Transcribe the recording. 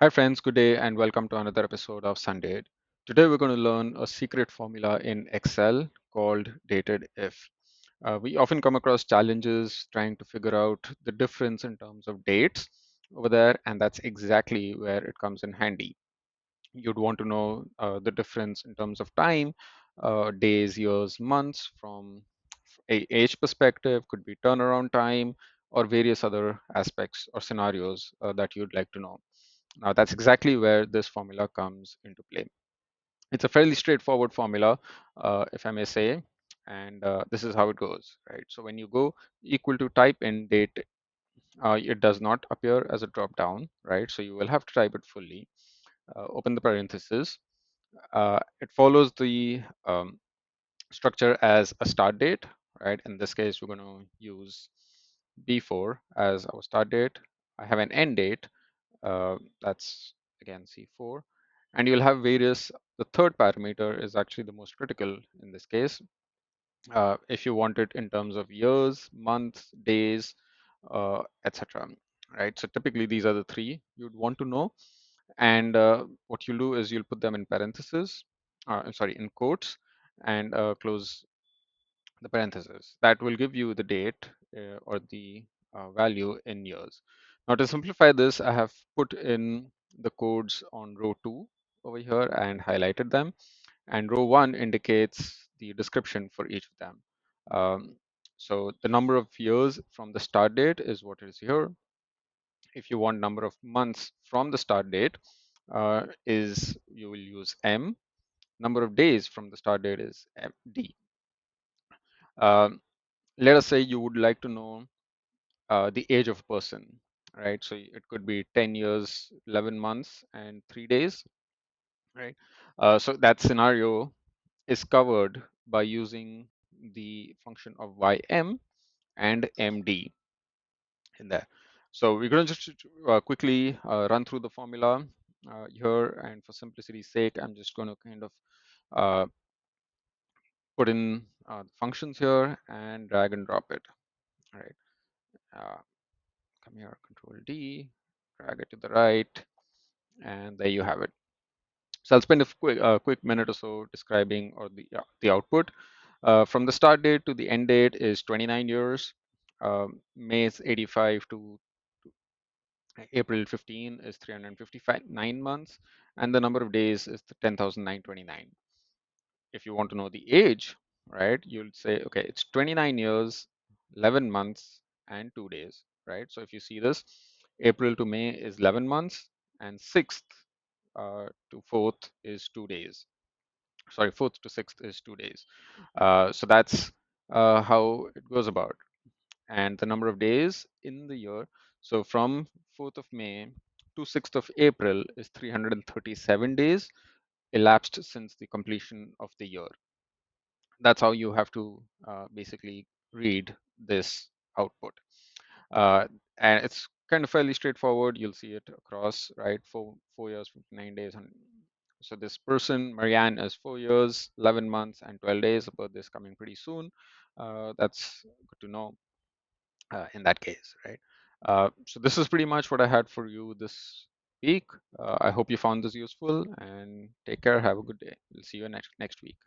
Hi friends, good day and welcome to another episode of Sunday. Today we're going to learn a secret formula in Excel called DATEDIF. We often come across challenges trying to figure out the difference in terms of dates over there, and that's exactly where it comes in handy. You'd want to know the difference in terms of time, days, years, months from a age perspective, could be turnaround time, or various other aspects or scenarios that you'd like to know. Now, that's exactly where this formula comes into play. It's a fairly straightforward formula, if I may say, and this is how it goes, right? So when you go equal to type in date, it does not appear as a drop down, right? So you will have to type it fully. Open the parenthesis. It follows the structure as a start date, right? In this case, we're going to use B4 as our start date. I have an end date, that's again C4. And you'll have various, the third parameter is actually the most critical in this case. If you want it in terms of years, months, days, etc. Right? So typically these are the three you'd want to know. And what you'll do is you'll put them in parentheses, sorry, in quotes, and close the parentheses. That will give you the date or the value in years. Now to simplify this, I have put in the codes on row 2 over here and highlighted them. And row 1 indicates the description for each of them. So the number of years from the start date is what is here. If you want number of months from the start date, is you will use M. Number of days from the start date is D. Um, let us say you would like to know the age of a person, right? So it could be 10 years, 11 months, and 3 days, right? So that scenario is covered by using the function of ym and md in there. So we're going to just quickly run through the formula here, and for simplicity's sake, I'm just going to kind of uh, put in the functions here and drag and drop it. All right. Uh, Come here, Control D, drag it to the right, and there you have it. So I'll spend a quick minute or so describing or the output. From the start date to the end date is 29 years. May is 85 to April 15 is 355 9 months, and the number of days is 10,929. If you want to know the age, right, you'll say, okay, it's 29 years, 11 months, and 2 days, right? So if you see this, April to May is 11 months, and 6th to 4th is 2 days. Sorry, 4th to 6th is 2 days. So that's how it goes about. And the number of days in the year. So from 4th of May to 6th of April is 337 days elapsed since the completion of the year. That's how you have to basically read this output. Uh, and it's kind of fairly straightforward. You'll see it across, right? 4 years, 59 days. And so this person, Marianne, is 4 years, 11 months, and 12 days. Her birthday is coming pretty soon. That's good to know in that case, right? So this is pretty much what I had for you this week. I hope you found this useful, and take care. Have a good day. We'll see you next week.